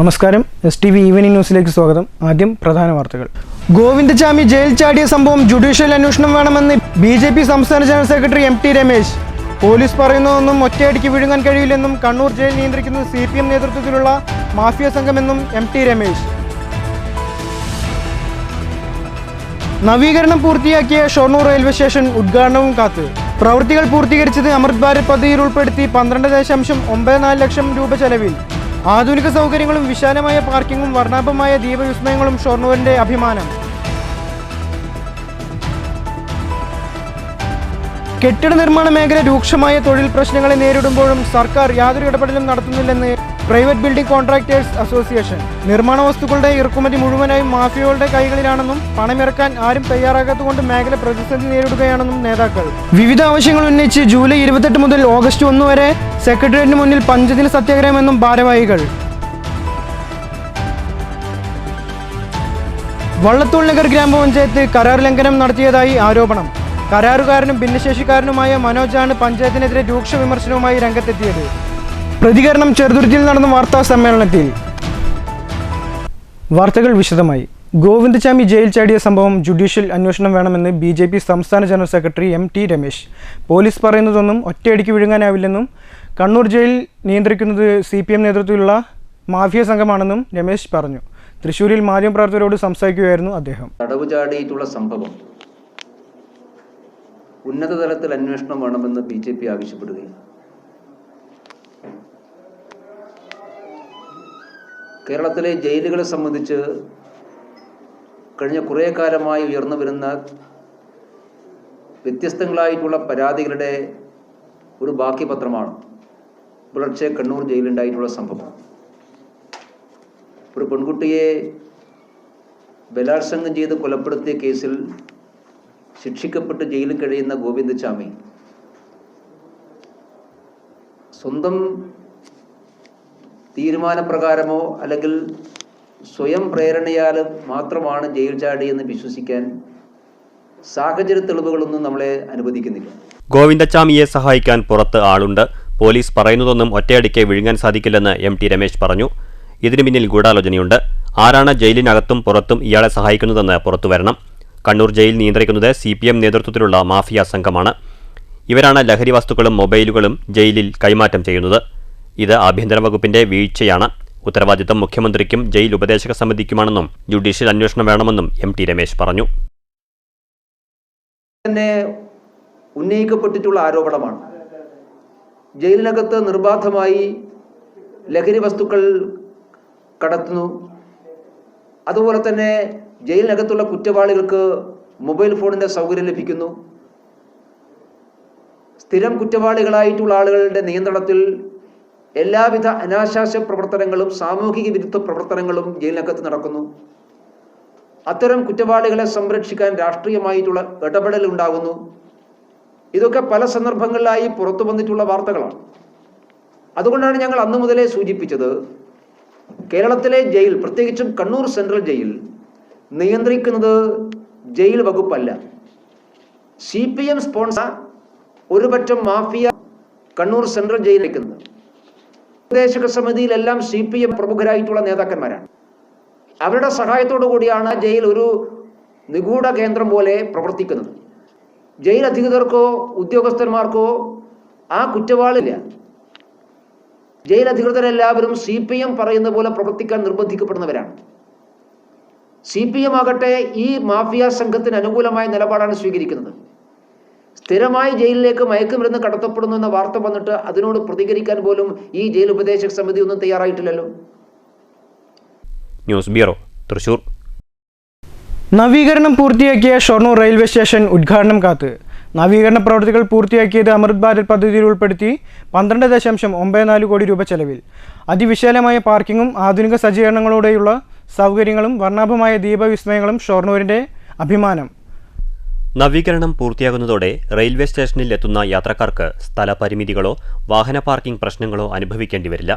നമസ്കാരം, STV evening ന്യൂസിലേക്ക് സ്വാഗതം. ആദ്യം പ്രധാന വാർത്തകൾ. ഗോവിന്ദചാമി ജയിൽ ചാടിയ സംഭവം ജുഡീഷ്യൽ അന്വേഷണം വേണമെന്ന് BJP സംസ്ഥാന general secretary MT Ramesh. Police പറയുന്നതൊന്നും ഒറ്റയടിക്ക് വിഴുങ്ങാൻ കഴിയില്ലെന്നും കണ്ണൂർ ജയിൽ നിയന്ത്രിക്കുന്നത് CPM നേതൃത്വത്തിലുള്ള മാഫിയ സംഘമെന്നും MT രമേശ്. നവീകരണം പൂർത്തിയാക്കിയ ഷൊർണൂർ റെയിൽവേ സ്റ്റേഷൻ ഉദ്ഘാടനവും കാത്ത്. പ്രവൃത്തികൾ പൂർത്തീകരിച്ചത് അമൃത് ഭാരത് പദ്ധതിയിൽ ഉൾപ്പെടുത്തി 12.94 ലക്ഷം രൂപ ചെലവിൽ. ആധുനിക സൗകര്യങ്ങളും വിശാലമായ പാർക്കിങ്ങും വർണ്ണാഭമായ ദീപവിസ്മയങ്ങളും ഷൊർണൂരിന്റെ അഭിമാനം. കെട്ടിട നിർമ്മാണ മേഖല രൂക്ഷമായ തൊഴിൽ പ്രശ്നങ്ങളെ നേരിടുമ്പോഴും സർക്കാർ യാതൊരു ഇടപെടലും നടത്തുന്നില്ലെന്ന് പ്രൈവറ്റ് ബിൽഡിംഗ് കോൺട്രാക്ടേഴ്സ് അസോസിയേഷൻ. നിർമ്മാണ വസ്തുക്കളുടെ ഇറക്കുമതി മുഴുവനായും മാഫിയകളുടെ കൈകളിലാണെന്നും പണമിറക്കാൻ ആരും തയ്യാറാകാത്തതുകൊണ്ട് മേഖല പ്രതിസന്ധി നേരിടുകയാണെന്നും നേതാക്കൾ. വിവിധ ആവശ്യങ്ങൾ ഉന്നയിച്ച് ജൂലൈ 28 മുതൽ ഓഗസ്റ്റ് 1 വരെ സെക്രട്ടേറിയറ്റിന് മുന്നിൽ പഞ്ചദിന സത്യാഗ്രഹമെന്നും ഭാരവാഹികൾ. വള്ളത്തോൾ നഗർ ഗ്രാമപഞ്ചായത്ത് കരാർ ലംഘനം നടത്തിയതായി ആരോപണം. കരാറുകാരനും ഭിന്നശേഷിക്കാരനുമായ മനോജാണ് പഞ്ചായത്തിനെതിരെ രൂക്ഷ വിമർശനവുമായി രംഗത്തെത്തിയത്. പ്രതികരണം ചെറുതുരുത്തിയിൽ നടന്ന വാർത്താ സമ്മേളനത്തിൽ. വാർത്തകൾ വിശദമായി. ഗോവിന്ദചാമി ജയിൽ ചാടിയ സംഭവം ജുഡീഷ്യൽ അന്വേഷണം വേണമെന്ന് BJP സംസ്ഥാന general secretary MT Ramesh. Police പറയുന്നതൊന്നും ഒറ്റയടിക്ക് വിഴുങ്ങാനാവില്ലെന്നും കണ്ണൂർ ജയിൽ നിയന്ത്രിക്കുന്നത് CPM നേതൃത്വത്തിലുള്ള മാഫിയ സംഘമാണെന്നും രമേശ് പറഞ്ഞു. തൃശ്ശൂരിൽ മാധ്യമപ്രവർത്തകരോട് സംസാരിക്കുകയായിരുന്നു അദ്ദേഹം. തടവ് ചാടിയിട്ടുള്ള സംഭവം ഉന്നതതലത്തിൽ അന്വേഷണം വേണമെന്ന് BJP ആവശ്യപ്പെടുകയും കേരളത്തിലെ ജയിലുകളെ സംബന്ധിച്ച് കഴിഞ്ഞ കുറേ കാലമായി ഉയർന്നു വരുന്ന വ്യത്യസ്തങ്ങളായിട്ടുള്ള പരാതികളുടെ ഒരു ബാക്കി പത്രമാണ് പുലർച്ചെ കണ്ണൂർ ജയിലുണ്ടായിട്ടുള്ള സംഭവം. ഒരു പെൺകുട്ടിയെ ബലാത്സംഗം ചെയ്ത് കൊലപ്പെടുത്തിയ കേസിൽ ശിക്ഷിക്കപ്പെട്ട് ജയിലിൽ കഴിയുന്ന ഗോവിന്ദചാമി സ്വന്തം തീരുമാനപ്രകാരമോ അല്ലെങ്കിൽ സ്വയം പ്രേരണയാൽ മാത്രമാണ് ജയിൽ ചാടിയെന്ന് വിശ്വസിക്കാൻ സാഹചര്യ തെളിവുകളൊന്നും നമ്മളെ അനുവദിക്കുന്നില്ല. ഗോവിന്ദചാമിയെ സഹായിക്കാൻ പുറത്ത് ആളുണ്ട്. പോലീസ് പറയുന്നതൊന്നും ഒറ്റയടിക്ക് വിഴുങ്ങാൻ സാധിക്കില്ലെന്ന് MT രമേശ് പറഞ്ഞു. ഇതിനു പിന്നിൽ ഗൂഢാലോചനയുണ്ട്. ആരാണ് ജയിലിനകത്തും പുറത്തും ഇയാളെ സഹായിക്കുന്നതെന്ന് പുറത്തുവരണം. കണ്ണൂർ ജയിൽ നിയന്ത്രിക്കുന്നത് CPM നേതൃത്വത്തിലുള്ള മാഫിയ സംഘമാണ്. ഇവരാണ് ലഹരി വസ്തുക്കളും മൊബൈലുകളും ജയിലിൽ കൈമാറ്റം ചെയ്യുന്നത്. ഇത് ആഭ്യന്തര വകുപ്പിന്റെ വീഴ്ചയാണ്. ഉത്തരവാദിത്തം മുഖ്യമന്ത്രിക്കും ജയിൽ ഉപദേശക സമിതിക്കുമാണെന്നും ജുഡീഷ്യൽ അന്വേഷണം വേണമെന്നും MT രമേശ് പറഞ്ഞു. തന്നെ ഉന്നയിക്കപ്പെട്ടിട്ടുള്ള ആരോപണമാണ്. ജയിലിനകത്ത് നിർബാധമായി ലഹരി വസ്തുക്കൾ കടത്തുന്നു. അതുപോലെ തന്നെ ജയിലിനകത്തുള്ള കുറ്റവാളികൾക്ക് മൊബൈൽ ഫോണിൻ്റെ സൗകര്യം ലഭിക്കുന്നു. സ്ഥിരം കുറ്റവാളികളായിട്ടുള്ള ആളുകളുടെ നിയന്ത്രണത്തിൽ എല്ലാവിധ അനാശാസ്യ പ്രവർത്തനങ്ങളും സാമൂഹിക വിരുദ്ധ പ്രവർത്തനങ്ങളും ജയിലിനകത്ത് നടക്കുന്നു. അത്തരം കുറ്റവാളികളെ സംരക്ഷിക്കാൻ രാഷ്ട്രീയമായിട്ടുള്ള ഇടപെടൽ ഉണ്ടാകുന്നു. ഇതൊക്കെ പല സന്ദർഭങ്ങളിലായി പുറത്തു വന്നിട്ടുള്ള വാർത്തകളാണ്. അതുകൊണ്ടാണ് ഞങ്ങൾ അന്നു മുതലേ സൂചിപ്പിച്ചത്, കേരളത്തിലെ ജയിൽ, പ്രത്യേകിച്ചും കണ്ണൂർ സെൻട്രൽ ജയിൽ നിയന്ത്രിക്കുന്നത് ജയിൽ വകുപ്പല്ല, CPM സ്പോൺസർ ഒരുപറ്റം മാഫിയ കണ്ണൂർ സെൻട്രൽ ജയിലിരിക്കുന്നത്. ഉപദേശക സമിതിയിലെല്ലാം CPM പ്രമുഖരായിട്ടുള്ള നേതാക്കന്മാരാണ്. അവരുടെ സഹായത്തോടു കൂടിയാണ് ജയിൽ ഒരു നിഗൂഢ കേന്ദ്രം പോലെ പ്രവർത്തിക്കുന്നത്. ജയിൽ അധികൃതർക്കോ ഉദ്യോഗസ്ഥന്മാർക്കോ ആ കുറ്റവാളില്ല. ജയിൽ അധികൃതരെല്ലാവരും CPM പറയുന്ന പോലെ പ്രവർത്തിക്കാൻ നിർബന്ധിക്കപ്പെടുന്നവരാണ്. CPM ആകട്ടെ ഈ മാഫിയ സംഘത്തിന് അനുകൂലമായ നിലപാടാണ് സ്വീകരിക്കുന്നത്. സ്ഥിരമായി ജയിലിലേക്ക് മയക്കുമരുന്ന് കടത്തപ്പെടുന്നു എന്ന വാർത്ത വന്നിട്ട് അതിനോട് പ്രതികരിക്കാൻ പോലും ഈ ജയിൽ ഉപദേശക സമിതി ഒന്നും തയ്യാറായിട്ടില്ലല്ലോ. News bureau, Thrissur. നവീകരണം പൂർത്തിയാക്കിയ ഷൊർണൂർ റെയിൽവേ സ്റ്റേഷൻ ഉദ്ഘാടനം കാത്ത്. നവീകരണ പ്രവൃത്തികൾ പൂർത്തിയാക്കിയത് അമൃത് ഭാരത് പദ്ധതിയിൽ ഉൾപ്പെടുത്തി 12.94 കോടി രൂപ ചെലവിൽ. അതിവിശാലമായ പാർക്കിങ്ങും ആധുനിക സജ്ജീകരണങ്ങളോടെയുള്ള സൗകര്യങ്ങളും വർണ്ണാഭമായ ദീപവിസ്മയങ്ങളും ഷൊർണൂരിന്റെ അഭിമാനം. നവീകരണം പൂർത്തിയാകുന്നതോടെ റെയിൽവേ സ്റ്റേഷനിൽ എത്തുന്ന യാത്രക്കാർക്ക് സ്ഥലപരിമിതികളോ വാഹന പാർക്കിംഗ് പ്രശ്നങ്ങളോ അനുഭവിക്കേണ്ടി വരില്ല.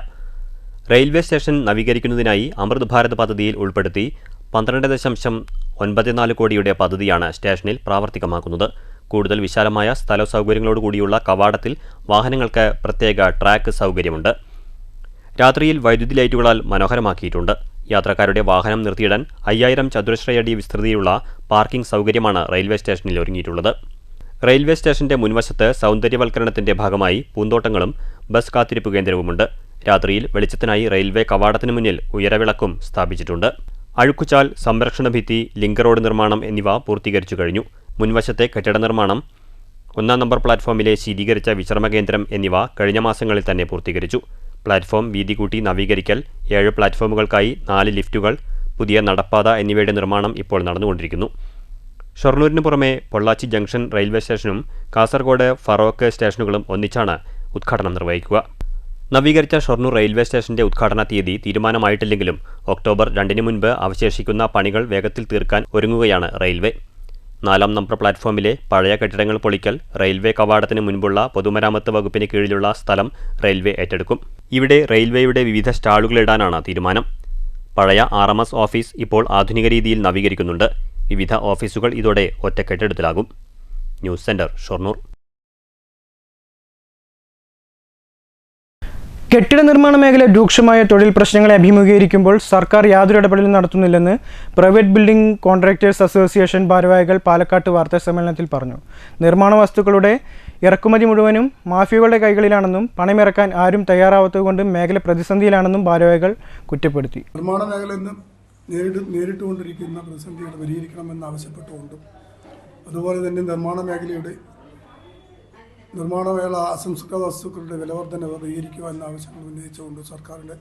റെയിൽവേ സ്റ്റേഷൻ നവീകരിക്കുന്നതിനായി അമൃത് ഭാരത് പദ്ധതിയിൽ ഉൾപ്പെടുത്തി 12.94 കോടിയുടെ പദ്ധതിയാണ് സ്റ്റേഷനിൽ പ്രാവർത്തികമാക്കുന്നത്. കൂടുതൽ വിശാലമായ സ്ഥല സൗകര്യങ്ങളോടുകൂടിയുള്ള കവാടത്തിൽ വാഹനങ്ങൾക്ക് പ്രത്യേക ട്രാക്ക് സൗകര്യമുണ്ട്. രാത്രിയിൽ വൈദ്യുതി ലൈറ്റുകളാൽ മനോഹരമാക്കിയിട്ടുണ്ട്. യാത്രക്കാരുടെ വാഹനം നിർത്തിയിടാൻ 5000 ചതുരശ്രയടി വിസ്തൃതിയുള്ള പാർക്കിംഗ് സൗകര്യമാണ് റെയിൽവേ സ്റ്റേഷനിൽ ഒരുങ്ങിയിട്ടുള്ളത്. റെയിൽവേ സ്റ്റേഷന്റെ മുൻവശത്ത് സൗന്ദര്യവൽക്കരണത്തിന്റെ ഭാഗമായി പൂന്തോട്ടങ്ങളും ബസ് കാത്തിരിപ്പ് കേന്ദ്രവുമുണ്ട്. രാത്രിയിൽ വെളിച്ചത്തിനായി റെയിൽവേ കവാടത്തിനു മുന്നിൽ ഉയരവിളക്കും സ്ഥാപിച്ചിട്ടുണ്ട്. അഴുക്കുചാൽ, സംരക്ഷണ ഭിത്തി, ലിങ്ക് റോഡ് നിർമ്മാണം എന്നിവ പൂർത്തീകരിച്ചു കഴിഞ്ഞു. മുൻവശത്തെ കെട്ടിട നിർമ്മാണം, 1-ാം നമ്പർ പ്ലാറ്റ്ഫോമിലെ ശീതീകരിച്ച വിശ്രമ കേന്ദ്രം എന്നിവ കഴിഞ്ഞ മാസങ്ങളിൽ തന്നെ പൂർത്തീകരിച്ചു. പ്ലാറ്റ്ഫോം വീതി കൂട്ടി നവീകരിക്കൽ, 7 പ്ലാറ്റ്ഫോമുകൾക്കായി 4 ലിഫ്റ്റുകൾ, പുതിയ നടപ്പാത എന്നിവയുടെ നിർമ്മാണം ഇപ്പോൾ നടന്നുകൊണ്ടിരിക്കുന്നു. ഷൊർണൂരിന് പുറമെ പൊള്ളാച്ചി ജംഗ്ഷൻ റെയിൽവേ സ്റ്റേഷനും കാസർഗോഡ് ഫറോക്ക് സ്റ്റേഷനുകളും ഒന്നിച്ചാണ് ഉദ്ഘാടനം നിർവഹിക്കുക. നവീകരിച്ച ഷൊർണൂർ റെയിൽവേ സ്റ്റേഷന്റെ ഉദ്ഘാടന തീയതി തീരുമാനമായിട്ടില്ലെങ്കിലും ഒക്ടോബർ 2-ന് മുൻപ് അവശേഷിക്കുന്ന പണികൾ വേഗത്തിൽ തീർക്കാൻ ഒരുങ്ങുകയാണ് റെയിൽവേ. 4-ാം നമ്പർ പ്ലാറ്റ്ഫോമിലെ പഴയ കെട്ടിടങ്ങൾ പൊളിക്കൽ, റെയിൽവേ കവാടത്തിന് മുൻപുള്ള പൊതുമരാമത്ത് വകുപ്പിന് കീഴിലുള്ള സ്ഥലം റെയിൽവേ ഏറ്റെടുക്കും. ഇവിടെ റെയിൽവേയുടെ വിവിധ സ്റ്റാളുകളിടാനാണ് തീരുമാനം. പഴയ RMS ഓഫീസ് ഇപ്പോൾ ആധുനിക രീതിയിൽ നവീകരിക്കുന്നുണ്ട്. വിവിധ ഓഫീസുകൾ ഇതോടെ ഒറ്റ കെട്ടിടത്തിലാകും. News centre, Shoranur. കെട്ടിട നിർമ്മാണ മേഖല രൂക്ഷമായ തൊഴിൽ പ്രശ്നങ്ങളെ അഭിമുഖീകരിക്കുമ്പോൾ സർക്കാർ യാതൊരു ഇടപെടലും നടത്തുന്നില്ലെന്ന് പ്രൈവറ്റ് ബിൽഡിംഗ് കോൺട്രാക്ടേഴ്സ് അസോസിയേഷൻ ഭാരവാഹികൾ പാലക്കാട്ട് വാർത്താസമ്മേളനത്തിൽ പറഞ്ഞു. നിർമ്മാണ വസ്തുക്കളുടെ ഇറക്കുമതി മുഴുവനും മാഫിയകളുടെ കൈകളിലാണെന്നും പണമിറക്കാൻ ആരും തയ്യാറാവാത്തതുകൊണ്ട് മേഖല പ്രതിസന്ധിയിലാണെന്നും ഭാരവാഹികൾ കുറ്റപ്പെടുത്തി. നിർമ്മാണ മേഖല ഇന്ന് നേരിട്ടുകൊണ്ടിരിക്കുന്ന പ്രതിസന്ധികൾ പരിഹരിക്കണമെന്ന് ആവശ്യപ്പെട്ടുകൊണ്ടും അതുപോലെ തന്നെ നിർമ്മാണ മേഖല അസംസ്കൃത വസ്തുക്കളുടെ വിലവർദ്ധനവ് പരിഹരിക്കുക എന്ന ആവശ്യങ്ങൾ ഉന്നയിച്ചുകൊണ്ട് സർക്കാരിൻ്റെ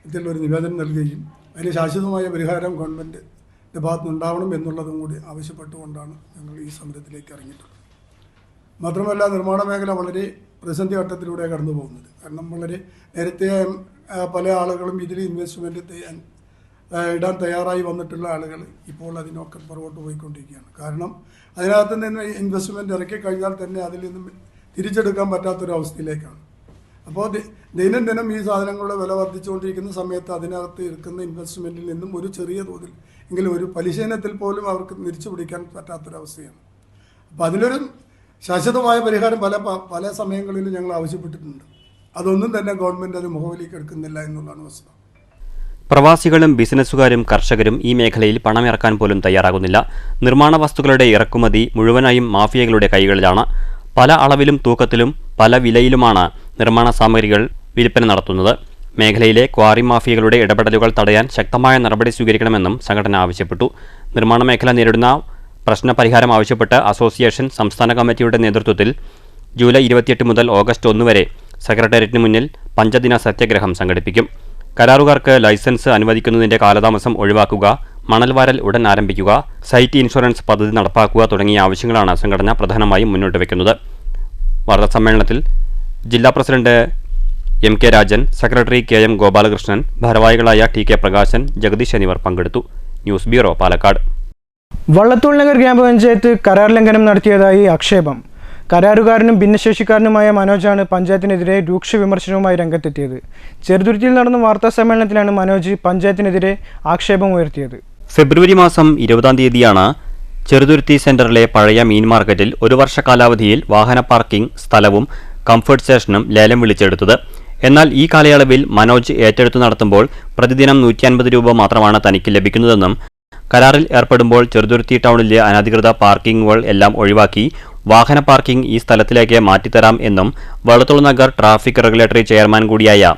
ഇതിലൊരു നിവേദനം നൽകുകയും അതിന് ശാശ്വതമായ പരിഹാരം ഗവൺമെൻറ്റിൻ്റെ ഭാഗത്തുനിന്നുണ്ടാവണം എന്നുള്ളതും കൂടി ആവശ്യപ്പെട്ടുകൊണ്ടാണ് ഞങ്ങൾ ഈ സമരത്തിലേക്ക് ഇറങ്ങിയിട്ടുള്ളത്. മാത്രമല്ല, നിർമ്മാണ മേഖല വളരെ പ്രതിസന്ധി ഘട്ടത്തിലൂടെ കടന്നു പോകുന്നത്. കാരണം വളരെ നേരത്തെ പല ആളുകളും ഇതിൽ ഇൻവെസ്റ്റ്മെൻറ്റ് ഇടാൻ തയ്യാറായി വന്നിട്ടുള്ള ആളുകൾ ഇപ്പോൾ അതിനൊക്കെ പുറകോട്ട് പോയിക്കൊണ്ടിരിക്കുകയാണ്. കാരണം അതിനകത്ത് നിന്ന് ഇൻവെസ്റ്റ്മെൻറ്റ് ഇറക്കി കഴിഞ്ഞാൽ തന്നെ അതിൽ നിന്നും തിരിച്ചെടുക്കാൻ പറ്റാത്തൊരവസ്ഥയിലേക്കാണ്. അപ്പോൾ ദൈനംദിനം ഈ സാധനങ്ങളുടെ വില വർദ്ധിച്ചുകൊണ്ടിരിക്കുന്ന സമയത്ത് അതിനകത്ത് ഇരിക്കുന്ന ഇൻവെസ്റ്റ്മെൻറ്റിൽ നിന്നും ഒരു ചെറിയ തോതിൽ എങ്കിലും ഒരു പലിശയിനത്തിൽ പോലും അവർക്ക് തിരിച്ചു പിടിക്കാൻ പറ്റാത്തൊരവസ്ഥയാണ്. അപ്പോൾ അതിലൊരു ശാശ്വതമായ പരിഹാരം പല സമയങ്ങളിലും ഞങ്ങൾ ആവശ്യപ്പെട്ടിട്ടുണ്ട്. അതൊന്നും തന്നെ ഗവൺമെൻറ് അത് മുഖവിലേക്ക് എടുക്കുന്നില്ല എന്നുള്ളതാണ് വസ്തുത. പ്രവാസികളും ബിസിനസ്സുകാരും കർഷകരും ഈ മേഖലയിൽ പണമിറക്കാൻ പോലും തയ്യാറാകുന്നില്ല. നിർമ്മാണ വസ്തുക്കളുടെ ഇറക്കുമതി മുഴുവനായും മാഫിയകളുടെ കൈകളിലാണ്. പല അളവിലും തൂക്കത്തിലും പല വിലയിലുമാണ് നിർമ്മാണ സാമഗ്രികൾ വിൽപ്പന നടത്തുന്നത്. മേഖലയിലെ ക്വാറി മാഫിയകളുടെ ഇടപെടലുകൾ തടയാൻ ശക്തമായ നടപടി സ്വീകരിക്കണമെന്നും സംഘടന ആവശ്യപ്പെട്ടു. നിർമ്മാണ മേഖല നേരിടുന്ന പ്രശ്നപരിഹാരം ആവശ്യപ്പെട്ട് അസോസിയേഷൻ സംസ്ഥാന കമ്മിറ്റിയുടെ നേതൃത്വത്തിൽ ജൂലൈ 28 മുതൽ ഓഗസ്റ്റ് 1 വരെ സെക്രട്ടേറിയറ്റിന് മുന്നിൽ പഞ്ചദിന സത്യാഗ്രഹം സംഘടിപ്പിക്കും. കരാറുകാർക്ക് ലൈസൻസ് അനുവദിക്കുന്നതിന്റെ കാലതാമസം ഒഴിവാക്കുക, മണൽവാരൽ ഉടൻ ആരംഭിക്കുക, സൈറ്റ് ഇൻഷുറൻസ് പദ്ധതി നടപ്പാക്കുക തുടങ്ങിയ ആവശ്യങ്ങളാണ് സംഘടന പ്രധാനമായും മുന്നോട്ട് വയ്ക്കുന്നത്. വാർത്താസമ്മേളനത്തിൽ ജില്ലാ president MK Rajan, secretary KM Gopalakrishnan, ഭാരവാഹികളായ TK പ്രകാശൻ, ജഗദീഷ് എന്നിവർ പങ്കെടുത്തു. News bureau, Palakkad. വള്ളത്തോൾ നഗർ ഗ്രാമപഞ്ചായത്ത് കരാർ ലംഘനം നടത്തിയതായി ആക്ഷേപം. കരാറുകാരനും ഭിന്നശേഷിക്കാരനുമായ മനോജാണ് പഞ്ചായത്തിനെതിരെ രൂക്ഷ വിമർശനവുമായി രംഗത്തെത്തിയത്. ചെറുതുരുത്തിയിൽ നടന്ന വാർത്താ സമ്മേളനത്തിലാണ് മനോജ് പഞ്ചായത്തിനെതിരെ ആക്ഷേപം ഉയർത്തിയത്. ഫെബ്രുവരി മാസം 20-ാം തീയതിയാണ് ചെറുതുരുത്തി സെന്ററിലെ പഴയ മീൻ മാർക്കറ്റിൽ 1 വർഷ കാലാവധിയിൽ വാഹന പാർക്കിംഗ് സ്ഥലവും കംഫർട്ട് സ്റ്റേഷനും ലേലം വിളിച്ചെടുത്തത്. എന്നാൽ ഈ കാലയളവിൽ മനോജ് ഏറ്റെടുത്തു നടത്തുമ്പോൾ പ്രതിദിനം 150 രൂപ മാത്രമാണ് തനിക്ക് ലഭിക്കുന്നതെന്നും കരാറിൽ ഏർപ്പെടുമ്പോൾ ചെറുതുരുത്തി ടൗണിലെ അനധികൃത പാർക്കിങ്ങുകൾ എല്ലാം ഒഴിവാക്കി വാഹന പാർക്കിംഗ് ഈ സ്ഥലത്തിലേക്ക് മാറ്റിത്തരാം എന്നും Vallathol Nagar traffic regulatory chairman കൂടിയായ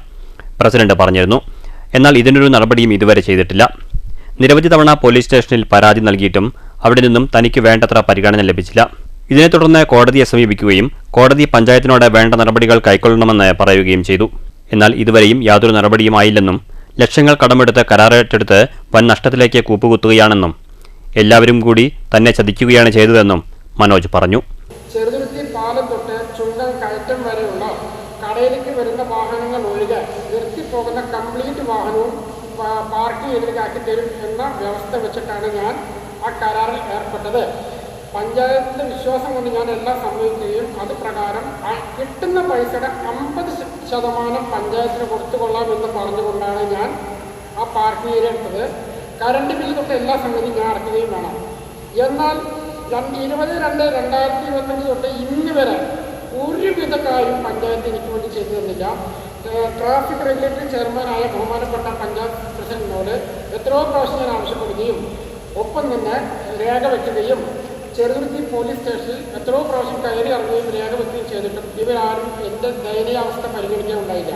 പ്രസിഡന്റ് പറഞ്ഞിരുന്നു. എന്നാൽ ഇതിനൊരു നടപടിയും ഇതുവരെ ചെയ്തിട്ടില്ല. നിരവധി തവണ പോലീസ് സ്റ്റേഷനിൽ പരാതി നൽകിയിട്ടും അവിടെ നിന്നും തനിക്ക് വേണ്ടത്ര പരിഗണന ലഭിച്ചില്ല. ഇതിനെ തുടർന്ന് കോടതിയെ സമീപിക്കുകയും കോടതി പഞ്ചായത്തിനോട് വേണ്ട നടപടികൾ കൈക്കൊള്ളണമെന്ന് പറയുകയും ചെയ്തു. എന്നാൽ ഇതുവരെയും യാതൊരു നടപടിയുമായില്ലെന്നും ലക്ഷങ്ങൾ കടമെടുത്ത് കരാറേറ്റെടുത്ത് വൻ നഷ്ടത്തിലേക്ക് കൂപ്പുകുത്തുകയാണെന്നും എല്ലാവരും കൂടി തന്നെ ചതിക്കുകയാണ് ചെയ്തതെന്നും മനോജ് പറഞ്ഞു. ചെറുതുരുത്തി പാലം തൊട്ട് ചുങ്കം കയറ്റം വരെയുള്ള കടയിലേക്ക് വരുന്ന വാഹനങ്ങൾ ഒഴികെ നിർത്തിപ്പോകുന്ന കംപ്ലീറ്റ് വാഹനവും പാർക്ക് ചെയ്തേക്കാക്കി തരും എന്ന വ്യവസ്ഥ വെച്ചിട്ടാണ് ഞാൻ ആ കരാറിൽ ഏർപ്പെട്ടത്. പഞ്ചായത്തിൻ്റെ വിശ്വാസം കൊണ്ട് ഞാൻ എല്ലാം സമ്മതിക്കുകയും അത് പ്രകാരം കിട്ടുന്ന പൈസയുടെ 50% പഞ്ചായത്തിന് കൊടുത്തുകൊള്ളാമെന്ന് പറഞ്ഞുകൊണ്ടാണ് ഞാൻ ആ പാർക്കിംഗ് ഏരിയ എടുത്തത്. കറണ്ട് ബില്ല് തൊട്ട് എല്ലാ സംഗതിയും ഞാൻ അടയ്ക്കുകയും വേണം. എന്നാൽ 20/2/2025 തൊട്ട് ഇന്ന് വരെ ഒരുവിധ കാര്യം പഞ്ചായത്ത് എനിക്ക് വേണ്ടി ചെയ്തു തന്നില്ല. ട്രാഫിക് റെഗുലേറ്ററി ചെയർമാനായ ബഹുമാനപ്പെട്ട പഞ്ചായത്ത് പ്രസിഡന്റിനോട് എത്രയോ പ്രാവശ്യം ഞാൻ ആവശ്യപ്പെടുകയും ഒപ്പം തന്നെ രേഖ വയ്ക്കുകയും ചെറുതുരുത്തി പോലീസ് സ്റ്റേഷനിൽ എത്രയോ പ്രാവശ്യം കയറി ഇറങ്ങുകയും രേഖ വയ്ക്കുകയും ചെയ്തിട്ടും ഇവരാരും എൻ്റെ ദയനീയാവസ്ഥ പരിഗണിക്കാനുണ്ടായില്ല.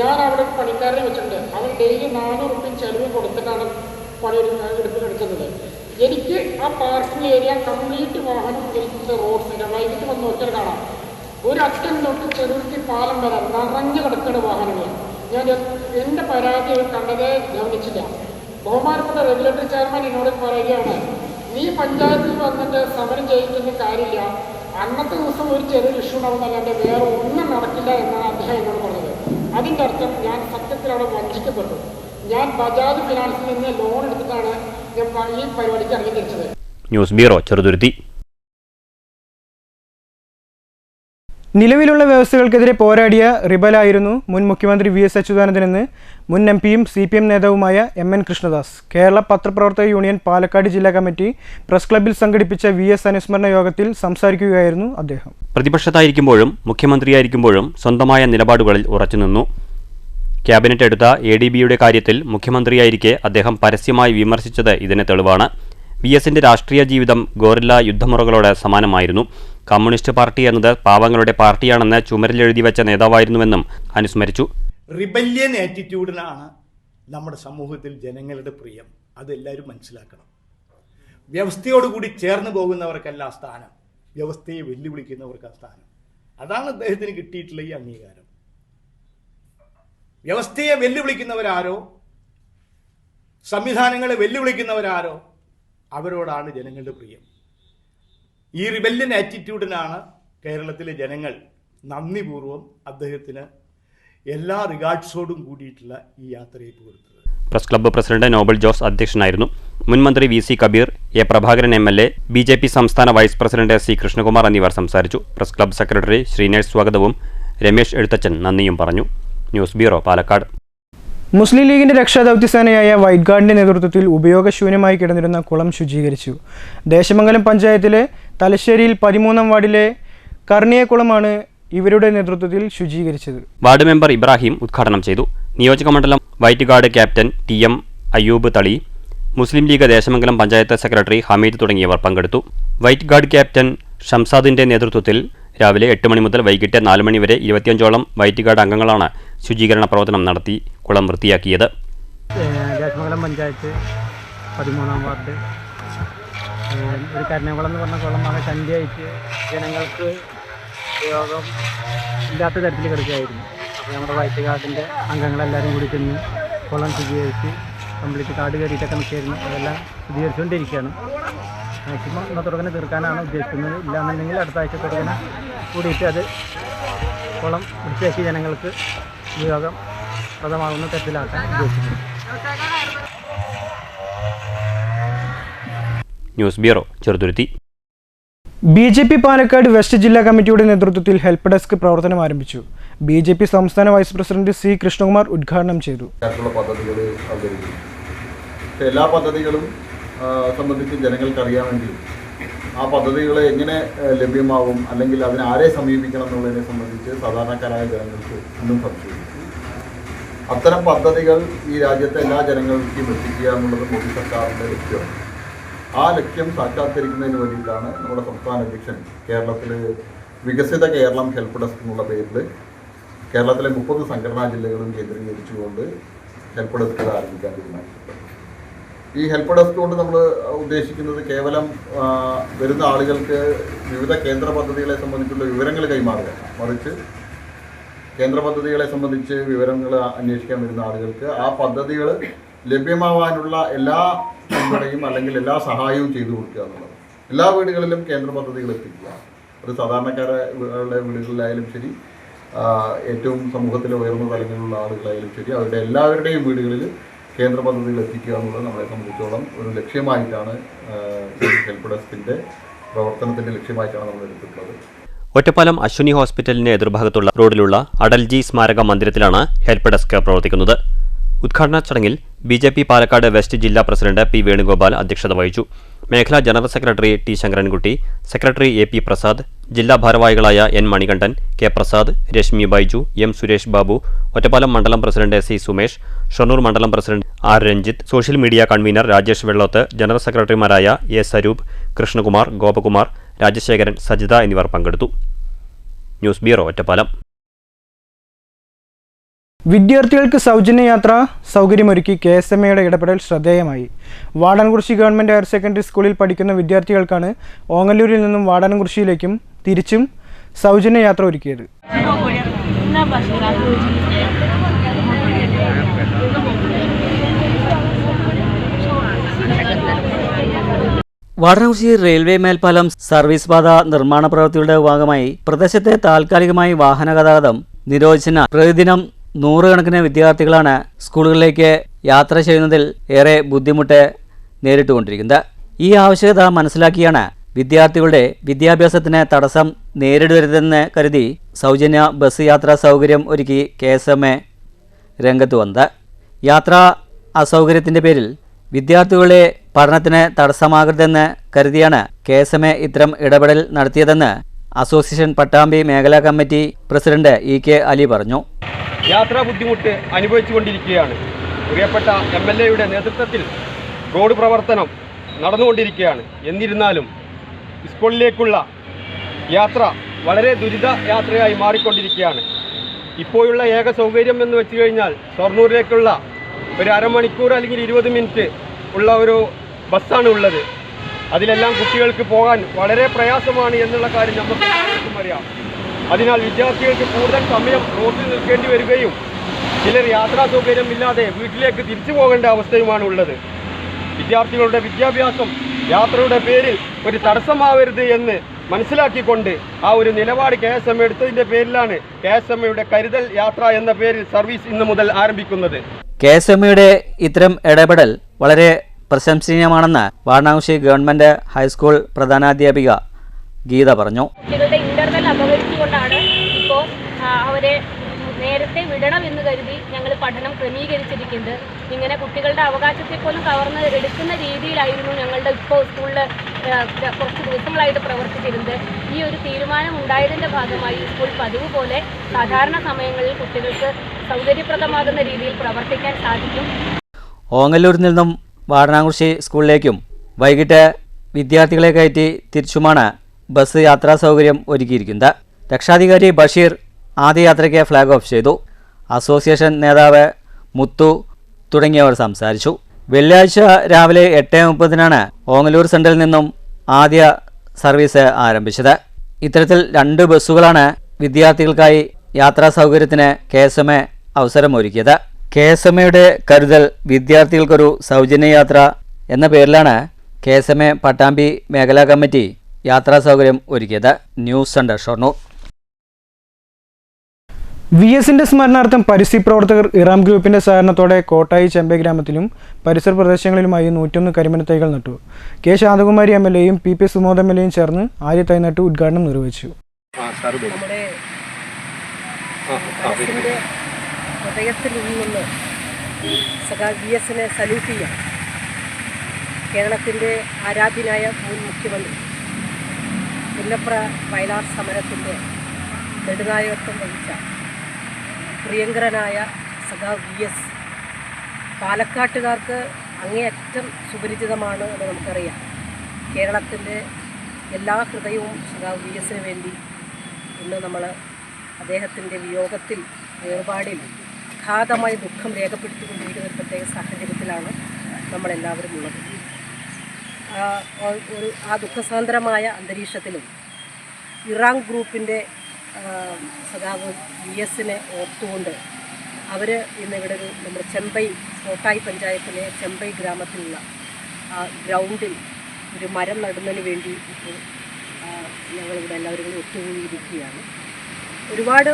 ഞാൻ അവിടെ പണിക്കാരനെ വെച്ചിട്ടുണ്ട്. അവൻ ഡെയിലി 400 റുപ്യ ചെലവ് കൊടുത്തിട്ടാണ് പണി എടുക്കുന്നത്. എനിക്ക് ആ പാർക്കിംഗ് ഏരിയ കംപ്ലീറ്റ് വാഹനം ഇരിക്കുന്ന റോഡ് സൈഡ് വൈകിട്ട് വന്ന് നോക്കിയാൽ കാണാം. ഒരു അറ്റം തൊട്ട് ചെറുതുരുത്തി പാലം വരെ നിറഞ്ഞു കിടക്കുന്ന വാഹനങ്ങൾ. ഞാൻ എൻ്റെ പരാതി കണ്ടതേ ഗവനിച്ചില്ല. ബഹുമാനപ്പെട്ട റെഗുലേറ്ററി ചെയർമാൻ എന്നോട് പറയുകയാണ്, നീ പഞ്ചായത്തിൽ വന്നിട്ട് സമരം ചെയ്തിട്ടൊന്നും കാര്യമില്ല, അന്നത്തെ ദിവസം ഒരു ചെറിയൊരു ഇഷ്യൂ ഉണ്ടാവുന്നല്ലാണ്ട് വേറെ ഒന്നും നടക്കില്ല എന്നാണ് അദ്ദേഹം എന്നോട് പറഞ്ഞത്. അതിൻ്റെ അർത്ഥം ഞാൻ സത്യത്തിൽ അവിടെ വഞ്ചിക്കപ്പെട്ടു. ഞാൻ ബജാജ് ഫിനാൻസിൽ നിന്ന് ലോൺ എടുത്തിട്ടാണ് ഞാൻ ഈ പരിപാടിക്ക് ഇറങ്ങി തിരിച്ചത്. News bureau, Cheruthuruthy. നിലവിലുള്ള വ്യവസ്ഥകൾക്കെതിരെ പോരാടിയ റിബലായിരുന്നു മുൻ മുഖ്യമന്ത്രി VS അച്യുതാനന്ദനെന്ന് മുൻ MPയും CPM നേതാവുമായ MN കൃഷ്ണദാസ്. കേരള പത്രപ്രവർത്തക യൂണിയൻ പാലക്കാട് ജില്ലാ കമ്മിറ്റി പ്രസ് ക്ലബ്ബിൽ സംഘടിപ്പിച്ച VS അനുസ്മരണ യോഗത്തിൽ സംസാരിക്കുകയായിരുന്നു അദ്ദേഹം. പ്രതിപക്ഷത്തായിരിക്കുമ്പോഴും മുഖ്യമന്ത്രിയായിരിക്കുമ്പോഴും സ്വന്തമായ നിലപാടുകളിൽ ഉറച്ചുനിന്നു. ക്യാബിനറ്റ് എടുത്ത ADBയുടെ കാര്യത്തിൽ മുഖ്യമന്ത്രിയായിരിക്കെ അദ്ദേഹം പരസ്യമായി വിമർശിച്ചത് ഇതിന് തെളിവാണ്. VSന്റെ രാഷ്ട്രീയ ജീവിതം ഗോറില്ല യുദ്ധമുറകളോട് സമാനമായിരുന്നു. കമ്മ്യൂണിസ്റ്റ് പാർട്ടി എന്നത് പാവങ്ങളുടെ പാർട്ടിയാണെന്ന് ചുമരിലെഴുതി വെച്ച നേതാവായിരുന്നുവെന്നും അനുസ്മരിച്ചു. റിബല്യൻ ആറ്റിറ്റ്യൂഡിനാണ് നമ്മുടെ സമൂഹത്തിൽ ജനങ്ങളുടെ പ്രിയം. അതെല്ലാവരും മനസ്സിലാക്കണം. വ്യവസ്ഥയോടുകൂടി ചേർന്ന് പോകുന്നവർക്കല്ല സ്ഥാനം, വ്യവസ്ഥയെ വെല്ലുവിളിക്കുന്നവർക്ക് സ്ഥാനം. അതാണ് അദ്ദേഹത്തിന് കിട്ടിയിട്ടുള്ള ഈ അംഗീകാരം. വ്യവസ്ഥയെ വെല്ലുവിളിക്കുന്നവരാരോ, സംവിധാനങ്ങളെ വെല്ലുവിളിക്കുന്നവരാരോ, അവരോടാണ് ജനങ്ങളുടെ പ്രിയം. ഈ റിബല്യൻ ആറ്റിറ്റ്യൂഡിനാണ് കേരളത്തിലെ ജനങ്ങൾ നന്ദിപൂർവ്വം അദ്ദേഹത്തിന് എല്ലാ റിഗാർഡ്സോടും കൂടിയിട്ടുള്ള ഈ യാത്രയയപ്പ് കൊടുത്തത്. Press club president Noble Jose അധ്യക്ഷനായിരുന്നു. മുൻ മന്ത്രി VC Kabir, A Prabhakaran MLA, BJP സംസ്ഥാന വൈസ് പ്രസിഡന്റ് C കൃഷ്ണകുമാർ എന്നിവർ സംസാരിച്ചു. പ്രസ് ക്ലബ്ബ് സെക്രട്ടറി ശ്രീനേഷ് സ്വാഗതവും രമേശ് എഴുത്തച്ഛൻ നന്ദിയും പറഞ്ഞു. News bureau, Palakkad. മുസ്ലിം ലീഗിന്റെ രക്ഷാദൗത്യസേനയായ വൈറ്റ് ഗാർഡിന്റെ നേതൃത്വത്തിൽ ഉപയോഗശൂന്യമായി കിടന്നിരുന്ന കുളം ശുചീകരിച്ചു. ദേശമംഗലം പഞ്ചായത്തിലെ തലശ്ശേരിയിൽ 13ാം വാർഡിലെ കർണിയക്കുളമാണ് ഇവരുടെ നേതൃത്വത്തിൽ ശുചീകരിച്ചത്. വാർഡ് മെമ്പർ ഇബ്രാഹിം ഉദ്ഘാടനം ചെയ്തു. നിയോജകമണ്ഡലം white guard captain TM Ayyub Thali, Muslim League Desamangalam panchayat secretary Hameed തുടങ്ങിയവർ പങ്കെടുത്തു. വൈറ്റ് ഗാർഡ് ക്യാപ്റ്റൻ ഷംസാദിന്റെ നേതൃത്വത്തിൽ രാവിലെ 8 മണി മുതൽ വൈകിട്ട് 4 മണി വരെ 25ഓളം വൈറ്റ് ഗാർഡ് അംഗങ്ങളാണ് ശുചീകരണ പ്രവർത്തനം നടത്തി കുളം വൃത്തിയാക്കിയത്. ദേശമംഗലം പഞ്ചായത്ത് 13ാം വാർഡ് ഒരു കരുണകുളം എന്ന് പറഞ്ഞ കുളം ആകെ ചണ്ടിയായിട്ട് ജനങ്ങൾക്ക് ഉപയോഗം ഇല്ലാത്ത തരത്തിൽ കിടക്കുകയായിരുന്നു. അപ്പോൾ നമ്മുടെ വൈറ്റ് ഗാർഡിൻ്റെ അംഗങ്ങളെല്ലാവരും കൂടി ചെന്ന് കുളം ശുചീകരിച്ച് കംപ്ലീറ്റ് കാട് കയറിയിട്ടൊക്കെ നിൽക്കായിരുന്നു. അതെല്ലാം ശുചീകരിച്ചുകൊണ്ടിരിക്കുകയാണ്. മാക്സിമം തുടങ്ങി തീർക്കാനാണ് ഉദ്ദേശിക്കുന്നത്. ഇല്ലാന്നുണ്ടെങ്കിൽ അടുത്ത ആഴ്ച തുടങ്ങി കൂടിയിട്ട് അത് കുളം വൃത്തിയാക്കി ജനങ്ങൾക്ക് ഉപയോഗം പ്രദമാകുന്ന തരത്തിലാക്കാൻ ഉദ്ദേശിക്കുന്നു. News bureau, Cheruthuruthy. BJP Palakkad West ജില്ലാ കമ്മിറ്റിയുടെ നേതൃത്വത്തിൽ ഹെൽപ്പ് ഡെസ്ക് പ്രവർത്തനം ആരംഭിച്ചു. BJP സംസ്ഥാന വൈസ് പ്രസിഡന്റ് C കൃഷ്ണകുമാർ ഉദ്ഘാടനം ചെയ്തു. എല്ലാ പദ്ധതികളും സംബന്ധിച്ച് ജനങ്ങൾക്ക് അറിയാമെങ്കിൽ ആ പദ്ധതികൾ എങ്ങനെ ലഭ്യമാവും, അല്ലെങ്കിൽ അതിനെ ആരെ സമീപിക്കണം എന്നുള്ളതിനെ സംബന്ധിച്ച് സാധാരണക്കാരായ ജനങ്ങൾക്ക് ഒന്നും സംശയമില്ല. അത്തരം പദ്ധതികൾ ഈ രാജ്യത്തെ എല്ലാ ജനങ്ങൾക്കും എത്തിക്കുക എന്നുള്ളത് മോദി സർക്കാരിൻ്റെ ലക്ഷ്യമാണ്. ആ ലക്ഷ്യം സാക്ഷാത്കരിക്കുന്നതിന് വേണ്ടിയിട്ടാണ് നമ്മുടെ സംസ്ഥാന അധ്യക്ഷൻ കേരളത്തിൽ വികസിത കേരളം ഹെൽപ്പ് ഡെസ്ക് എന്നുള്ള പേരിൽ കേരളത്തിലെ 30 സംഘടനാ ജില്ലകളും കേന്ദ്രീകരിച്ചുകൊണ്ട് ഹെൽപ്പ് ഡെസ്ക് ആരംഭിക്കാൻ തീരുമാനിച്ചിട്ടുണ്ട്. ഈ ഹെൽപ്പ് ഡെസ്ക് കൊണ്ട് നമ്മൾ ഉദ്ദേശിക്കുന്നത് കേവലം വരുന്ന ആളുകൾക്ക് വിവിധ കേന്ദ്ര പദ്ധതികളെ സംബന്ധിച്ചുള്ള വിവരങ്ങൾ കൈമാറുക, മറിച്ച് കേന്ദ്ര പദ്ധതികളെ സംബന്ധിച്ച് വിവരങ്ങൾ അന്വേഷിക്കാൻ വരുന്ന ആളുകൾക്ക് ആ പദ്ധതികൾ ലഭ്യമാവാനുള്ള എല്ലാ പിന്തുണയും അല്ലെങ്കിൽ എല്ലാ സഹായവും ചെയ്തു കൊടുക്കുക എന്നുള്ളത്. എല്ലാ വീടുകളിലും കേന്ദ്ര പദ്ധതികൾ എത്തിക്കുക. അത് സാധാരണക്കാരുടെ വീടുകളിലായാലും ശരി, ഏറ്റവും സമൂഹത്തിലെ ഉയർന്ന തലങ്ങളിലുള്ള ആളുകളായാലും ശരി, അവരുടെ എല്ലാവരുടെയും വീടുകളിൽ കേന്ദ്ര പദ്ധതികൾ എത്തിക്കുക എന്നുള്ളത് നമ്മളെ സംബന്ധിച്ചോളം ഒരു ലക്ഷ്യമായിട്ടാണ്, ഹെൽപ്പ് ഡെസ്കിൻ്റെ പ്രവർത്തനത്തിൻ്റെ ലക്ഷ്യമായിട്ടാണ് നമ്മൾ എടുത്തിട്ടുള്ളത്. ഒറ്റപ്പാലം അശ്വിനി ഹോസ്പിറ്റലിന്റെ എതിർഭാഗത്തുള്ള റോഡിലുള്ള അടൽജി സ്മാരക മന്ദിരത്തിലാണ് ഹെൽപ്പ് ഡെസ്ക് പ്രവർത്തിക്കുന്നത്. ഉദ്ഘാടന ചടങ്ങിൽ BJP പാലക്കാട് വെസ്റ്റ് ജില്ലാ പ്രസിഡന്റ് P വേണുഗോപാൽ അധ്യക്ഷത വഹിച്ചു. മേഖലാ general secretary T Sankarankutty, secretary A P Prasad, ജില്ലാ ഭാരവാഹികളായ N Manikandan, K Prasad, Reshmi Baiju, M Suresh Babu, Ottapalam മണ്ഡലം പ്രസിഡന്റ് സി സുമേഷ്, ഷൊർണൂർ മണ്ഡലം president R Ranjith, social media convener Rajesh Vellothu, general സെക്രട്ടറിമാരായ എ സ്വരൂപ്, കൃഷ്ണകുമാർ, ഗോപകുമാർ, രാജശേഖരൻ, സജിത എന്നിവർ പങ്കെടുത്തു. News bureau, Ottapalam. വിദ്യാർത്ഥികൾക്ക് സൗജന്യ യാത്രാ സൗകര്യമൊരുക്കി KSMAയുടെ ഇടപെടൽ ശ്രദ്ധേയമായി. വാടാനംകുറിശി ഗവൺമെൻറ് ഹയർ സെക്കൻഡറി സ്കൂളിൽ പഠിക്കുന്ന വിദ്യാർത്ഥികൾക്കാണ് ഓങ്ങല്ലൂരിൽ നിന്നും വാടാനംകുറിശിയിലേക്കും തിരിച്ചും സൗജന്യ യാത്ര ഒരുക്കിയത്. വാടാനംകുറിശി റെയിൽവേ മേൽപ്പാലം സർവീസ് പാത നിർമ്മാണ പ്രവൃത്തിയുടെ ഭാഗമായി പ്രദേശത്തെ താൽക്കാലികമായി വാഹന ഗതാഗതം നിരോധിച്ചതിനാൽ പ്രതിദിനം നൂറുകണക്കിന് വിദ്യാർത്ഥികളാണ് സ്കൂളുകളിലേക്ക് യാത്ര ചെയ്യുന്നതിൽ ഏറെ ബുദ്ധിമുട്ട് നേരിട്ടുകൊണ്ടിരിക്കുന്നത്. ഈ ആവശ്യകത മനസ്സിലാക്കിയാണ് വിദ്യാർത്ഥികളുടെ വിദ്യാഭ്യാസത്തിന് തടസ്സം നേരിടരുതെന്ന് കരുതി സൗജന്യ ബസ് യാത്രാ സൗകര്യം ഒരുക്കി KSMA രംഗത്ത് വന്നത്. യാത്രാ അസൗകര്യത്തിൻ്റെ പേരിൽ വിദ്യാർത്ഥികളുടെ പഠനത്തിന് തടസ്സമാകരുതെന്ന് കരുതിയാണ് KSMA ഇത്തരം ഇടപെടൽ നടത്തിയതെന്ന് അസോസിയേഷൻ പട്ടാമ്പി മേഖലാ കമ്മിറ്റി പ്രസിഡന്റ് EK അലി പറഞ്ഞു. യാത്രാ ബുദ്ധിമുട്ട് അനുഭവിച്ചുകൊണ്ടിരിക്കുകയാണ്. പ്രിയപ്പെട്ട MLAയുടെ നേതൃത്വത്തിൽ റോഡ് പ്രവർത്തനം നടന്നുകൊണ്ടിരിക്കുകയാണ്. എന്നിരുന്നാലും സ്കൂളിലേക്കുള്ള യാത്ര വളരെ ദുരിത യാത്രയായി മാറിക്കൊണ്ടിരിക്കുകയാണ്. ഇപ്പോഴുള്ള ഏക സൗകര്യം എന്ന് വെച്ച് കഴിഞ്ഞാൽ ഷൊർണൂരിലേക്കുള്ള ഒരു അരമണിക്കൂർ അല്ലെങ്കിൽ 20 മിനിറ്റ് ഉള്ള ഒരു ബസ്സാണ് ഉള്ളത്. അതിലെല്ലാം കുട്ടികൾക്ക് പോകാൻ വളരെ പ്രയാസമാണ് എന്നുള്ള കാര്യം നമുക്ക് എല്ലാവർക്കും അറിയാം. അതിനാൽ വിദ്യാർത്ഥികൾക്ക് കൂടുതൽ സമയം റോഡിൽ നിൽക്കേണ്ടി വരികയും ചിലർ യാത്രാ സൗകര്യമില്ലാതെ വീട്ടിലേക്ക് തിരിച്ചു പോകേണ്ട അവസ്ഥയുമാണ് ഉള്ളത്. വിദ്യാർത്ഥികളുടെ വിദ്യാഭ്യാസം യാത്രയുടെ പേരിൽ ഒരു തടസ്സമാവരുത് എന്ന് മനസ്സിലാക്കിക്കൊണ്ട് ആ ഒരു നിലപാട് KSMA എടുത്തതിൻ്റെ പേരിലാണ് KSMAയുടെ കരുതൽ യാത്ര എന്ന പേരിൽ സർവീസ് ഇന്ന് മുതൽ ആരംഭിക്കുന്നത്. KSMAയുടെ ഇത്തരം ഇടപെടൽ വളരെ പ്രശംസനീയമാണെന്ന് വാടാനംകുറിശി ഗവൺമെൻറ് ഹൈസ്കൂൾ പ്രധാനാധ്യാപിക ഗീത പറഞ്ഞു. കുട്ടികളുടെ ഇന്റർവെൽ അപകരിച്ചുകൊണ്ടാണ് ഇപ്പോൾ അവരെ നേരത്തെ വിടണം എന്ന് കരുതി ഞങ്ങൾ പഠനം ക്രമീകരിച്ചിരിക്കുന്നത്. ഇങ്ങനെ കുട്ടികളുടെ അവകാശത്തെ പോലും കവർന്ന് എടുക്കുന്ന രീതിയിലായിരുന്നു ഞങ്ങളുടെ ഇപ്പോൾ സ്കൂളിൽ കുറച്ച് ദിവസങ്ങളായിട്ട് പ്രവർത്തിച്ചിരുന്നത്. ഈ ഒരു തീരുമാനം ഉണ്ടായതിൻ്റെ ഭാഗമായി സ്കൂൾ പതിവ് പോലെ സാധാരണ സമയങ്ങളിൽ കുട്ടികൾക്ക് സൗകര്യപ്രദമാകുന്ന രീതിയിൽ പ്രവർത്തിക്കാൻ സാധിക്കും. ഓങ്ങല്ലൂരിൽ നിന്നും വാടാനംകുറിശി സ്കൂളിലേക്കും വൈകിട്ട് വിദ്യാർത്ഥികളെ കയറ്റി തിരിച്ചുമാണ് ബസ് യാത്രാ സൗകര്യം ഒരുക്കിയിരിക്കുന്നത്. രക്ഷാധികാരി ബഷീർ ആദ്യ യാത്രയ്ക്ക് ഫ്ലാഗ് ഓഫ് ചെയ്തു. അസോസിയേഷൻ നേതാവ് മുത്തു തുടങ്ങിയവർ സംസാരിച്ചു. വെള്ളിയാഴ്ച രാവിലെ 8:30 ഓങ്ങല്ലൂർ സെൻട്രലിൽ നിന്നും ആദ്യ സർവീസ് ആരംഭിച്ചത്. ഇത്തരത്തിൽ 2 ബസ്സുകളാണ് വിദ്യാർത്ഥികൾക്കായി യാത്രാ സൗകര്യത്തിന് KSMA അവസരമൊരുക്കിയത്. KSMAയുടെ കരുതൽ വിദ്യാർത്ഥികൾക്കൊരു സൗജന്യ യാത്ര എന്ന പേരിലാണ് KSMA പട്ടാമ്പി മേഖലാ കമ്മിറ്റി യാത്രാ സൗകര്യം ഒരുക്കിയത്. News centre, Shoranur. VSന്റെ സ്മരണാർത്ഥം പരിസ്ഥിതി പ്രവർത്തകർ ഇറാം ഗ്രൂപ്പിന്റെ സഹകരണത്തോടെ കോട്ടായി ചെമ്പൈ ഗ്രാമത്തിലും പരിസര പ്രദേശങ്ങളിലുമായി 101 കരിമന തൈകൾ നട്ടു. K ശാന്തകുമാരി MLAയും PP സുമോദ് MLAയും ചേർന്ന് ആദ്യ തൈ നട്ടു ഉദ്ഘാടനം നിർവഹിച്ചു. നമ്മുടെ ഹൃദയത്തിൽ നിന്ന് VSനെ സല്യൂട്ട് ചെയ്യാം. കേരളത്തിൻ്റെ ആരാധ്യനായ മുൻ മുഖ്യമന്ത്രി പുന്നപ്ര വയലാർ സമരത്തിൻ്റെ നെടുനായകത്വം വഹിച്ച പ്രിയങ്കരനായ സഖാവ് VS പാലക്കാട്ടുകാർക്ക് അങ്ങേയറ്റം സുപരിചിതമാണ് എന്ന് നമുക്കറിയാം. കേരളത്തിൻ്റെ എല്ലാ ഹൃദയവും സഖാവ് VSന് വേണ്ടി ഇന്ന് നമ്മൾ അദ്ദേഹത്തിൻ്റെ വിയോഗത്തിൽ വേർപാടിൽ അഗാധമായ ദുഃഖം രേഖപ്പെടുത്തിക്കൊണ്ടിരിക്കുന്ന ഒരു പ്രത്യേക സാഹചര്യത്തിലാണ് നമ്മളെല്ലാവരും ഉള്ളത്. ആ ദുഃഖസാന്ദ്രമായ അന്തരീക്ഷത്തിലും ഇറാം ഗ്രൂപ്പിൻ്റെ സഖാവ് VSനെ ഓർത്തുകൊണ്ട് അവർ ഇന്നിവിടെ നമ്മുടെ ചെമ്പൈ കോട്ടായി പഞ്ചായത്തിലെ ചെമ്പൈ ഗ്രാമത്തിലുള്ള ഗ്രൗണ്ടിൽ ഒരു മരം നടുന്നതിന് വേണ്ടി ഇപ്പോൾ ഞങ്ങളിവിടെ എല്ലാവരും കൂടി ഒത്തുകൂടിയിരിക്കുകയാണ്. ഒരുപാട്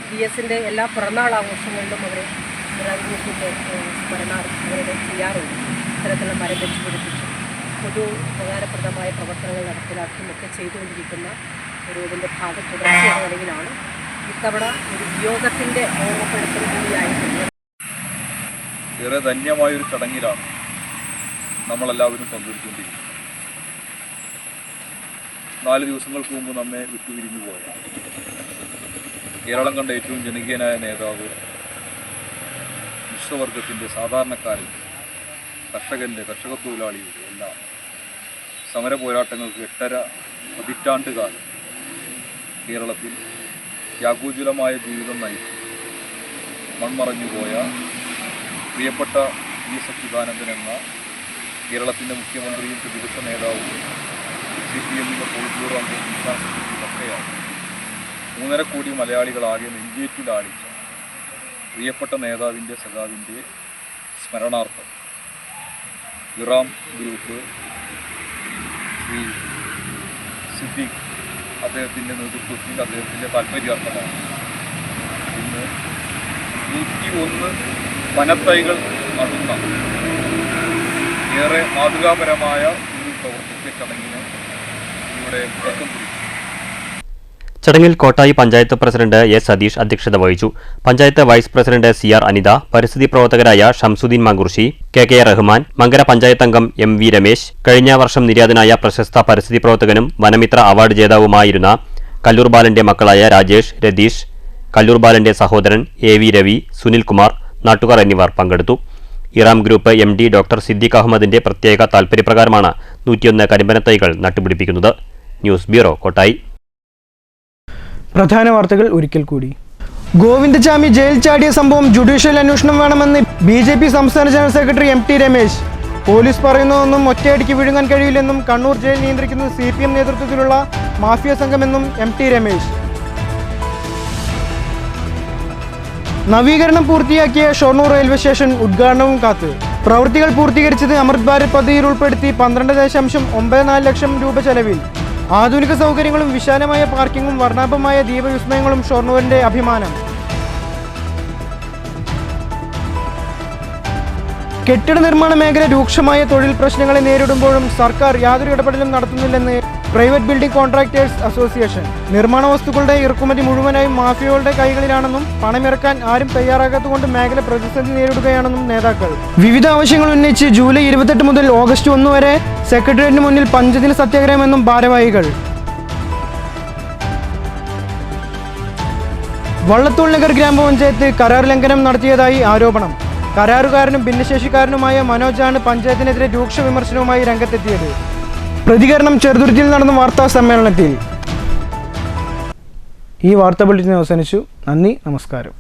VSൻ്റെ എല്ലാ പിറന്നാൾ ആഘോഷങ്ങളിലും അവർ ഇറാം ഗ്രൂപ്പിൻ്റെ സ്മരണാർത്ഥം അവരുടെ ചെയ്യാറുണ്ട്. ഇത്തരത്തിലുള്ള മരം വെച്ച് പിടിപ്പിച്ചു പൊതു ഉപകാരപ്രദമായ പ്രവർത്തനങ്ങൾ നടപ്പിലാക്കുകയൊക്കെ ചെയ്തുകൊണ്ടിരിക്കുന്ന ഒരു ഇതിൻ്റെ തുടർച്ചയെന്ന നിലയിലാണ് ഇത്തവണ ഒരു വിയോഗത്തിൻ്റെ ഓർമ്മപ്പെടുത്തൽ കൂടിയായിട്ടുണ്ട്. ഏറെ ധന്യമായൊരു ചടങ്ങിലാണ് നമ്മളെല്ലാവരും പങ്കെടുത്തുകൊണ്ടിരിക്കും. 4 ദിവസങ്ങൾക്ക് മുമ്പ് നമ്മെ വിട്ടുപിരിഞ്ഞു പോയ കേരളം കണ്ട ഏറ്റവും ജനകീയനായ നേതാവ്, വിശ്വവർഗത്തിൻ്റെ സാധാരണക്കാരൻ, കർഷക തൊഴിലാളിയുടെ എല്ലാം സമര പോരാട്ടങ്ങൾക്ക് 8.5 പതിറ്റാണ്ട് കാലം കേരളത്തിൽ ത്യാഗോജ്വലമായ ജീവിതം നയിച്ചു മൺമറഞ്ഞുപോയ പ്രിയപ്പെട്ട വി.എസ്. അച്യുതാനന്ദൻ എന്ന കേരളത്തിൻ്റെ മുഖ്യമന്ത്രിയും പ്രതിപക്ഷ നേതാവും CPM-ന്റെ പോളിറ്റ് ബ്യൂറോ അംഗവും സംസ്ഥാന സെക്രട്ടറിയുമൊക്കെയാണ് 3.5 കോടി മലയാളികളാകെ നെഞ്ചേറ്റിലാളിച്ച പ്രിയപ്പെട്ട നേതാവിൻ്റെ സഖാവിൻ്റെ സ്മരണാർത്ഥം ഇറാം ഗ്രൂപ്പ് ശ്രീ സിദ്ദീഖ് അദ്ദേഹത്തിൻ്റെ നേതൃത്വത്തിൽ അദ്ദേഹത്തിൻ്റെ താല്പര്യാർത്ഥമാണ് ഇന്ന് 101 വനത്തൈകൾ നടുന്ന ഏറെ മാതൃകാപരമായ ഒരു പ്രവർത്തിച്ച ചടങ്ങിന് ഇവിടെ തുടക്കം കുറിച്ചു. ചടങ്ങിൽ കോട്ടായി പഞ്ചായത്ത് പ്രസിഡന്റ് എ. സതീഷ് അധ്യക്ഷത വഹിച്ചു. Panchayat vice president CR Anitha, പരിസ്ഥിതി പ്രവർത്തകരായ ഷംസുദ്ദീൻ മങ്കുർശി, KK റഹ്മാൻ, മങ്കര പഞ്ചായത്ത് അംഗം MV രമേശ്, കഴിഞ്ഞ വർഷം നിര്യാതനായ പ്രശസ്ത പരിസ്ഥിതി പ്രവർത്തകനും വനമിത്ര അവാർഡ് ജേതാവുമായിരുന്ന കല്ലൂർ ബാലന്റെ മക്കളായ രാജേഷ്, രതീഷ്, കല്ലൂർ ബാലന്റെ സഹോദരൻ AV രവി, സുനിൽകുമാർ, നാട്ടുകാർ എന്നിവർ പങ്കെടുത്തു. Eram group MD doctor Siddique അഹമ്മദിന്റെ പ്രത്യേക താൽപര്യപ്രകാരമാണ് 101 കരിമ്പനത്തൈകൾ നട്ടുപിടിപ്പിക്കുന്നത്. News bureau, Kottayi. പ്രധാന വാർത്തകൾ ഒരിക്കൽ കൂടി. ഗോവിന്ദചാമി ജയിൽ ചാടിയ സംഭവം ജുഡീഷ്യൽ അന്വേഷണം വേണമെന്ന് BJP സംസ്ഥാന general secretary MT Ramesh. Police പറയുന്നതൊന്നും ഒറ്റയടിക്ക് വിഴുങ്ങാൻ കഴിയില്ലെന്നും കണ്ണൂർ ജയിൽ നിയന്ത്രിക്കുന്നത് CPM നേതൃത്വത്തിലുള്ള മാഫിയ സംഘമെന്നും MT രമേശ്. നവീകരണം പൂർത്തിയാക്കിയ ഷൊർണൂർ റെയിൽവേ സ്റ്റേഷൻ ഉദ്ഘാടനവും കാത്ത്. പ്രവൃത്തികൾ പൂർത്തീകരിച്ചത് അമൃത് ഭാരത് പദ്ധതിയിൽ ഉൾപ്പെടുത്തി 12.94 ലക്ഷം രൂപ ചെലവിൽ. ആധുനിക സൗകര്യങ്ങളും വിശാലമായ പാർക്കിങ്ങും വർണ്ണാഭമായ ദീപവിസ്മയങ്ങളും ഷൊർണൂരിന്റെ അഭിമാനം. കെട്ടിട നിർമ്മാണ മേഖല രൂക്ഷമായ തൊഴിൽ പ്രശ്നങ്ങളെ നേരിടുമ്പോഴും സർക്കാർ യാതൊരു ഇടപെടലും നടത്തുന്നില്ലെന്ന് പ്രൈവറ്റ് ബിൽഡിംഗ് കോൺട്രാക്ടേഴ്സ് അസോസിയേഷൻ. നിർമ്മാണ വസ്തുക്കളുടെ ഇറക്കുമതി മുഴുവനായും മാഫിയകളുടെ കൈകളിലാണെന്നും പണമിറക്കാൻ ആരും തയ്യാറാകാത്തതുകൊണ്ട് മേഖല പ്രതിസന്ധി നേരിടുകയാണെന്നും നേതാക്കൾ. വിവിധ ആവശ്യങ്ങൾ ഉന്നയിച്ച് ജൂലൈ 28 മുതൽ ഓഗസ്റ്റ് 1 വരെ സെക്രട്ടേറിയറ്റിന് മുന്നിൽ പഞ്ചദിന സത്യാഗ്രഹമെന്നും ഭാരവാഹികൾ. വള്ളത്തോൾ നഗർ ഗ്രാമപഞ്ചായത്ത് കരാർ ലംഘനം നടത്തിയതായി ആരോപണം. കരാറുകാരനും ഭിന്നശേഷിക്കാരനുമായ മനോജാണ് പഞ്ചായത്തിനെതിരെ രൂക്ഷ വിമർശനവുമായി രംഗത്തെത്തിയത്. പ്രതികരണം ചെറുതുരുത്തിയിൽ നടന്ന വാർത്താ സമ്മേളനത്തിൽ. ഈ വാർത്താ ബുള്ളറ്റിൻ അവസാനിച്ചു. നന്ദി, നമസ്കാരം.